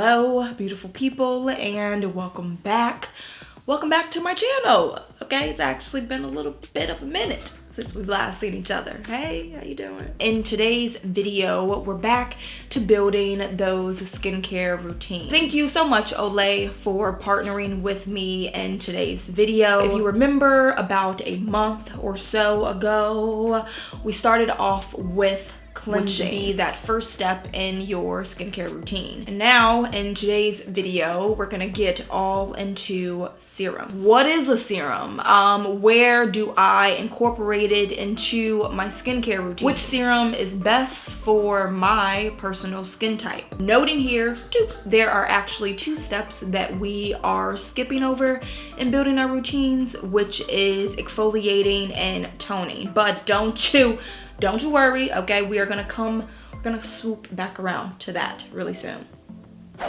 Hello, beautiful people, and welcome back. Welcome back to my channel. Okay, it's actually been a little bit of a minute since we've last seen each other. Hey, how you doing? In today's video, we're back to building those skincare routines. Thank you so much, Olay, for partnering with me in today's video. If you remember, about a month or so ago, we started off with cleansing, which would be that first step in your skincare routine. And now in today's video, we're gonna get all into serums. What is a serum? Where do I incorporate it into my skincare routine? Which serum is best for my personal skin type? Noting here, there are actually two steps that we are skipping over in building our routines, which is exfoliating and toning. But don't you worry, okay? We're gonna swoop back around to that really soon.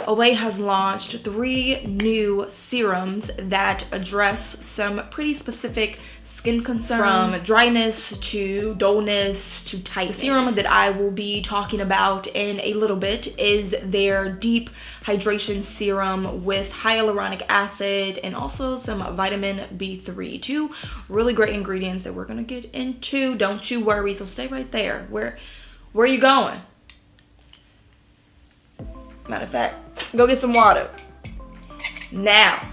Olay has launched 3 new serums that address some pretty specific skin concerns, from dryness to dullness to tightening. The serum that I will be talking about in a little bit is their deep hydration serum with hyaluronic acid and also some vitamin B3. 2 really great ingredients that we're gonna get into. Don't you worry, so stay right there. Where are you going? Matter of fact, go get some water. Now.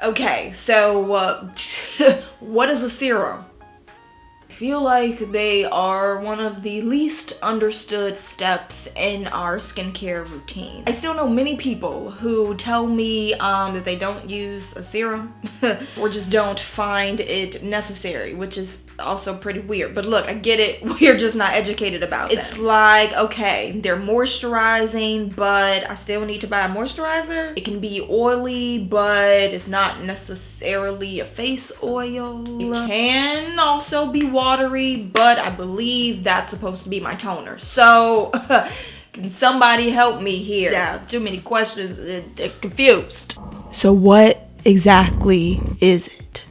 Okay, so what is a serum? I feel like they are one of the least understood steps in our skincare routine. I still know many people who tell me that they don't use a serum or just don't find it necessary, which is also pretty weird. But look, I get it. We're just not educated about it. It's like, okay, they're moisturizing, but I still need to buy a moisturizer. It can be oily, but it's not necessarily a face oil. It can also be watery, but I believe that's supposed to be my toner. So can somebody help me here? Yeah, too many questions, they're confused. So what exactly is it?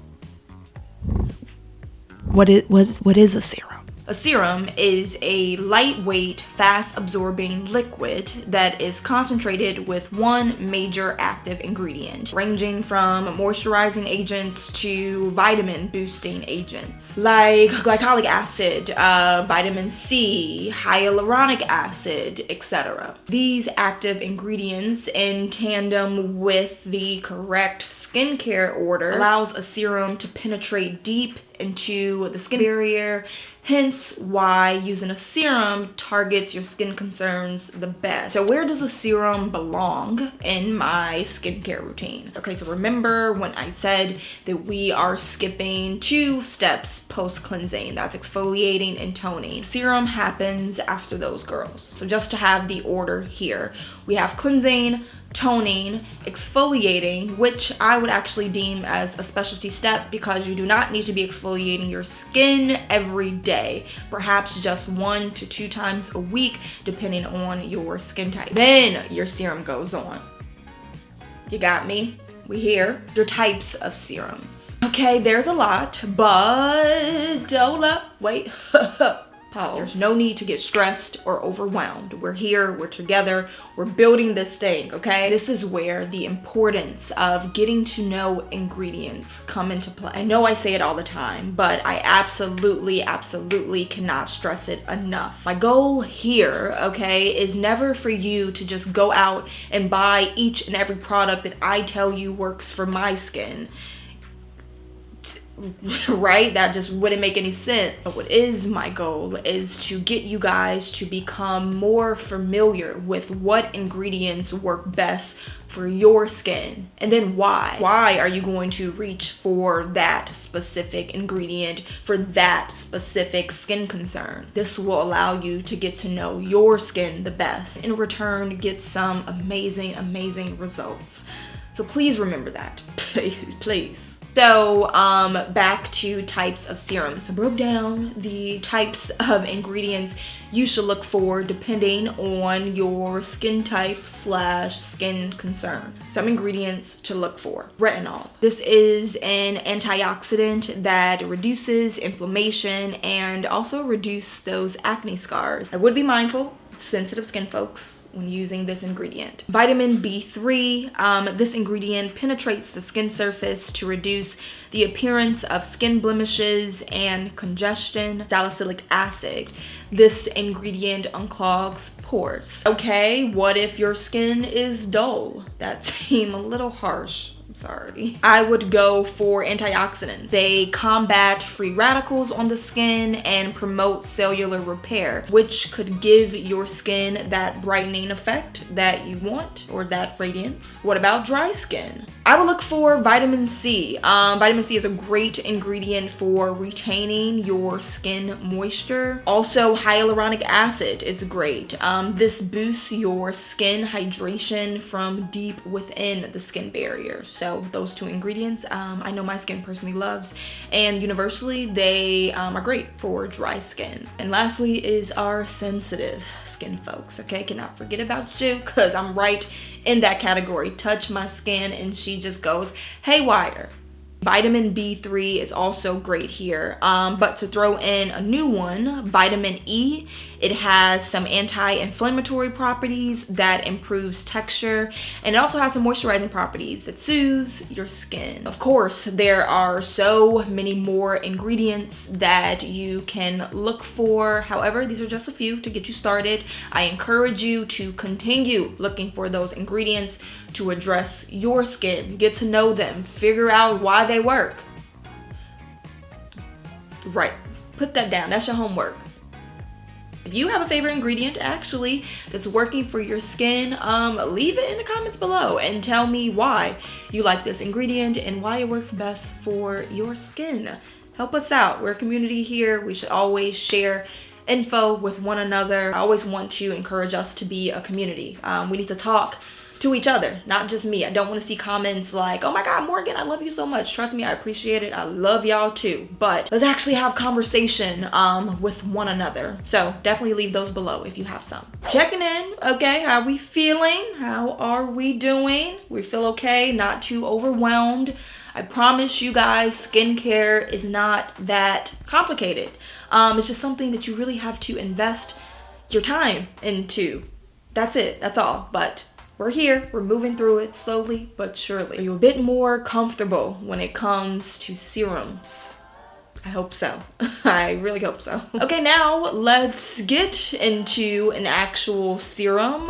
What is a serum? A serum is a lightweight, fast-absorbing liquid that is concentrated with one major active ingredient, ranging from moisturizing agents to vitamin-boosting agents, like glycolic acid, vitamin C, hyaluronic acid, etc. These active ingredients, in tandem with the correct skincare order, allows a serum to penetrate deep into the skin barrier, hence why using a serum targets your skin concerns the best. So where does a serum belong in my skincare routine? Okay, so remember when I said that we are skipping 2 steps post-cleansing, that's exfoliating and toning. Serum happens after those girls. So just to have the order here, we have cleansing, toning, exfoliating, which I would actually deem as a specialty step because you do not need to be exfoliating your skin every day, perhaps just 1 to 2 times a week depending on your skin type. Then your serum goes on. You got me? We here. Your types of serums. Okay, there's a lot, but hold up, wait. Pause. There's no need to get stressed or overwhelmed. We're here, we're together, we're building this thing, okay? This is where the importance of getting to know ingredients come into play. I know I say it all the time, but I absolutely cannot stress it enough. My goal here, okay, is never for you to just go out and buy each and every product that I tell you works for my skin. Right? That just wouldn't make any sense. But what is my goal is to get you guys to become more familiar with what ingredients work best for your skin, and then why. Why are you going to reach for that specific ingredient for that specific skin concern? This will allow you to get to know your skin the best. In return, get some amazing results. So please remember that, please. So back to types of serums. I broke down the types of ingredients you should look for depending on your skin type / skin concern. Some ingredients to look for. Retinol. This is an antioxidant that reduces inflammation and also reduce those acne scars. I would be mindful, sensitive skin folks, when using this ingredient. Vitamin B3, this ingredient penetrates the skin surface to reduce the appearance of skin blemishes and congestion. Salicylic acid, this ingredient unclogs pores. Okay, what if your skin is dull? That seems a little harsh. I'm sorry. I would go for antioxidants. They combat free radicals on the skin and promote cellular repair, which could give your skin that brightening effect that you want, or that radiance. What about dry skin? I would look for vitamin C. Vitamin C is a great ingredient for retaining your skin moisture. Also, hyaluronic acid is great. This boosts your skin hydration from deep within the skin barrier. So those two ingredients, I know my skin personally loves, and universally they are great for dry skin. And lastly is our sensitive skin folks, okay? Cannot forget about you, because I'm right in that category. Touch my skin and she just goes haywire. Vitamin B3 is also great here, but to throw in a new one, vitamin E, it has some anti-inflammatory properties that improves texture, and it also has some moisturizing properties that soothes your skin. Of course, there are so many more ingredients that you can look for. However, these are just a few to get you started. I encourage you to continue looking for those ingredients to address your skin. Get to know them, figure out why they work. Right, put that down, that's your homework. If you have a favorite ingredient actually that's working for your skin, leave it in the comments below and tell me why you like this ingredient and why it works best for your skin. Help us out. We're a community here. We should always share info with one another. I always want to encourage us to be a community. We need to talk to each other, not just me. I don't want to see comments like, oh my God, Morgan, I love you so much. Trust me, I appreciate it. I love y'all too. But let's actually have conversation with one another. So definitely leave those below if you have some. Checking in, okay, how we feeling? How are we doing? We feel okay, not too overwhelmed. I promise you guys, skincare is not that complicated. It's just something that you really have to invest your time into. That's it, that's all. But we're here, we're moving through it slowly but surely. Are you a bit more comfortable when it comes to serums? I hope so. I really hope so. Okay, now let's get into an actual serum.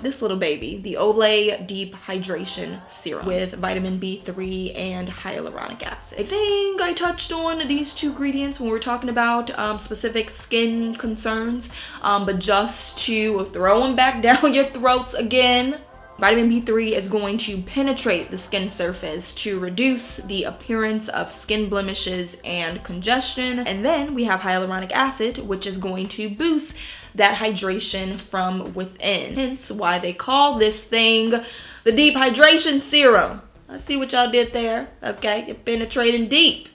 This little baby, the Olay Deep Hydration Serum with vitamin B3 and hyaluronic acid. I think I touched on these two ingredients when we were talking about specific skin concerns, but just to throw them back down your throats again. Vitamin B3 is going to penetrate the skin surface to reduce the appearance of skin blemishes and congestion. And then we have hyaluronic acid, which is going to boost that hydration from within. Hence why they call this thing the Deep Hydration Serum. I see what y'all did there. Okay, you're penetrating deep.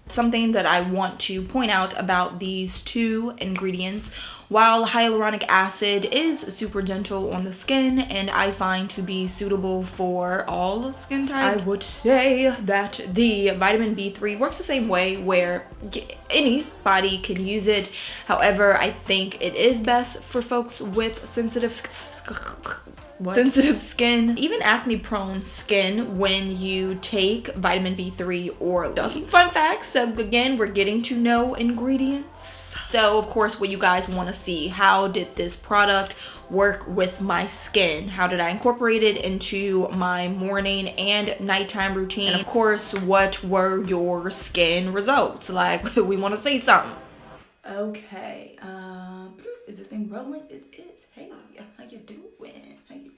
Something that I want to point out about these two ingredients, while hyaluronic acid is super gentle on the skin and I find to be suitable for all skin types, I would say that the vitamin B3 works the same way where anybody can use it. However, I think it is best for folks with sensitive skin, even acne prone skin, when you take vitamin B3 orally. Some fun facts. So again, we're getting to know ingredients. So of course, what you guys want to see, how did this product work with my skin? How did I incorporate it into my morning and nighttime routine? And of course, what were your skin results? Like, we want to say something. Okay, is this thing rolling? It is. Hey, how you doing? How you doing?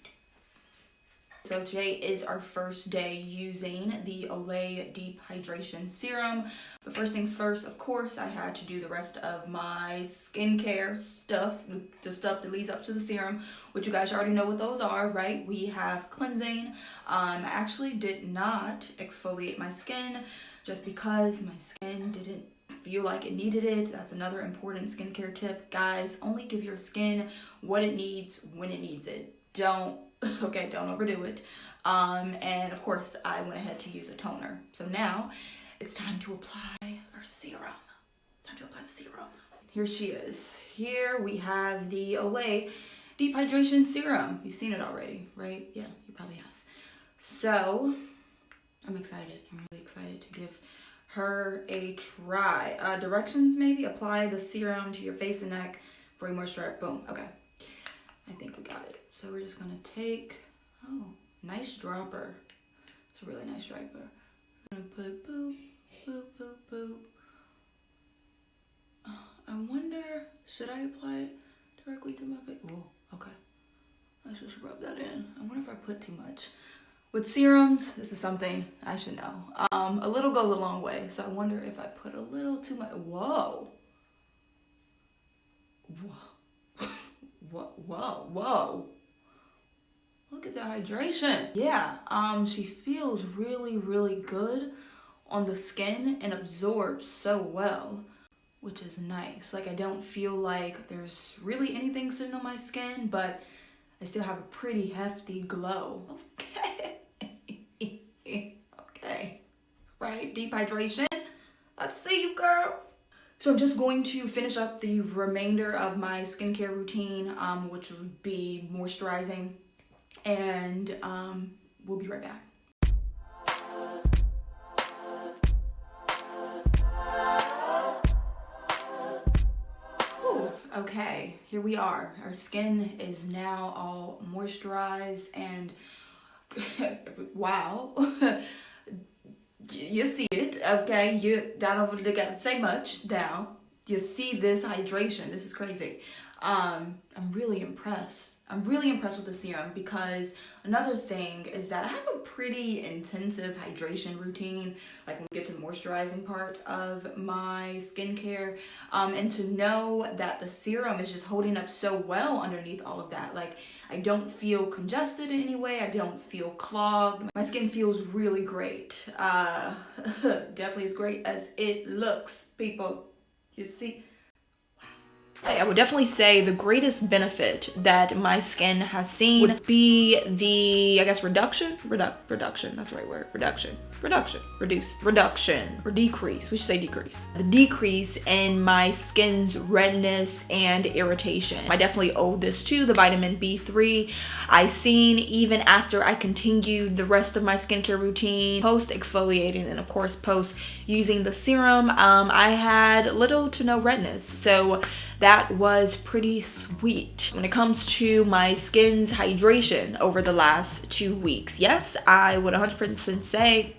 So today is our first day using the Olay Deep Hydration Serum. But first things first, of course, I had to do the rest of my skincare stuff, the stuff that leads up to the serum, which you guys already know what those are, right? We have cleansing. I actually did not exfoliate my skin just because my skin didn't feel like it needed it. That's another important skincare tip. Guys, only give your skin what it needs when it needs it. Don't overdo it. And of course, I went ahead to use a toner. So now it's time to apply our serum. Time to apply the serum. Here she is. Here we have the Olay Deep Hydration Serum. You've seen it already, right? Yeah, you probably have. So I'm excited. I'm really excited to give her a try. Directions maybe: apply the serum to your face and neck for a moisturizer. Boom. Okay. I think we got it. So we're just gonna take, nice dropper. It's a really nice dropper. We're gonna put boop, boop, boop, boop. I wonder, should I apply it directly to my face? Oh, okay. Let's just rub that in. I wonder if I put too much. With serums, this is something I should know. A little goes a long way. So I wonder if I put a little too much. Whoa. Whoa. Look at that hydration. Yeah, she feels really, really good on the skin and absorbs so well, which is nice. Like, I don't feel like there's really anything sitting on my skin, but I still have a pretty hefty glow. Okay. Right, deep hydration. I see you, girl. So I'm just going to finish up the remainder of my skincare routine, which would be moisturizing, and we'll be right back. Whew, okay, here we are. Our skin is now all moisturized and wow. You see it, okay? You don't really got to say much now. You see this hydration. This is crazy. I'm really impressed. I'm really impressed with the serum because another thing is that I have a pretty intensive hydration routine, like when we get to the moisturizing part of my skincare. And to know that the serum is just holding up so well underneath all of that. Like, I don't feel congested in any way. I don't feel clogged. My skin feels really great. Definitely as great as it looks, people. You see? I would definitely say the greatest benefit that my skin has seen would be the, reduction. That's the right word. Reduction, or decrease. We should say decrease. The decrease in my skin's redness and irritation. I definitely owe this to the vitamin B3. I seen even after I continued the rest of my skincare routine, post exfoliating and of course post using the serum, I had little to no redness. So that was pretty sweet. When it comes to my skin's hydration over the last 2 weeks, yes, I would 100% say,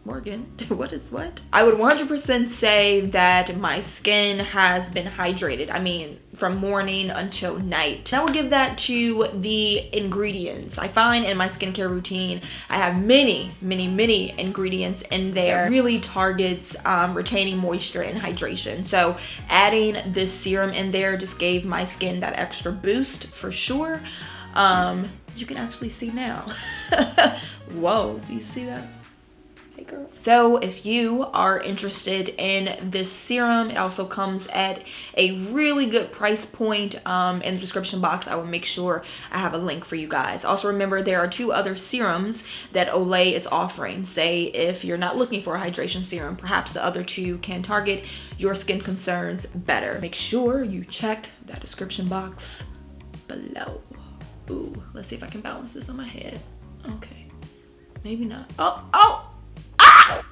Morgan, what? I would 100% say that my skin has been hydrated. I mean, from morning until night. And I would give that to the ingredients. I find in my skincare routine, I have many ingredients in there that really targets retaining moisture and hydration. So adding this serum in there just gave my skin that extra boost for sure. You can actually see now. Whoa, do you see that? Girl. So if you are interested in this serum, it also comes at a really good price point. In the description box, I will make sure I have a link for you guys. Also remember, there are 2 other serums that Olay is offering. Say if you're not looking for a hydration serum, perhaps the other 2 can target your skin concerns better. Make sure you check that description box below. Ooh, let's see if I can balance this on my head. Okay, maybe not. Oh!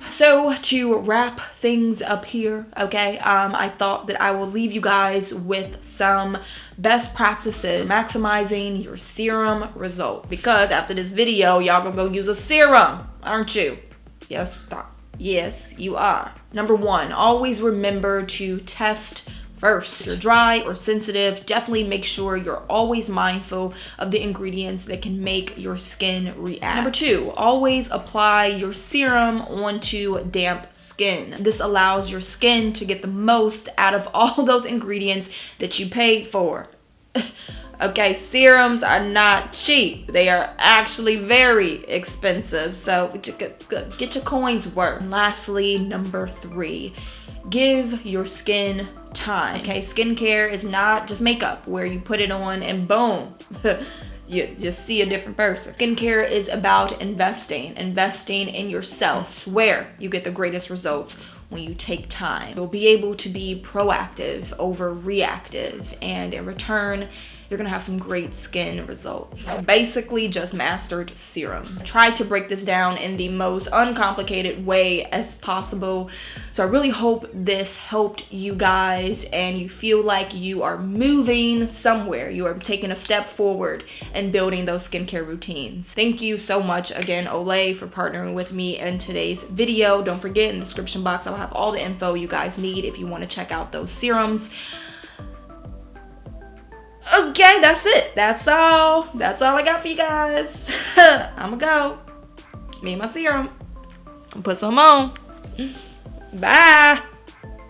So to wrap things up here, okay, I thought that I will leave you guys with some best practices maximizing your serum results, because after this video y'all gonna go use a serum, aren't you? Yes, you are. Number 1, always remember to test first. If you're dry or sensitive, definitely make sure you're always mindful of the ingredients that can make your skin react. Number 2, always apply your serum onto damp skin. This allows your skin to get the most out of all those ingredients that you paid for. Okay, serums are not cheap. They are actually very expensive. So get your coins worth. And lastly, number 3, give your skin time. Okay, skincare is not just makeup where you put it on and boom, you see a different person. Skincare is about investing in yourself. I swear you get the greatest results when you take time. You'll be able to be proactive over reactive, and in return, you're gonna have some great skin results. Basically just mastered serum. I tried to break this down in the most uncomplicated way as possible. So I really hope this helped you guys and you feel like you are moving somewhere. You are taking a step forward and building those skincare routines. Thank you so much again, Olay, for partnering with me in today's video. Don't forget, in the description box, I'll have all the info you guys need if you want to check out those serums. Okay, that's it. That's all I got for you guys. I'ma go. Me and my serum. Put some on. Bye.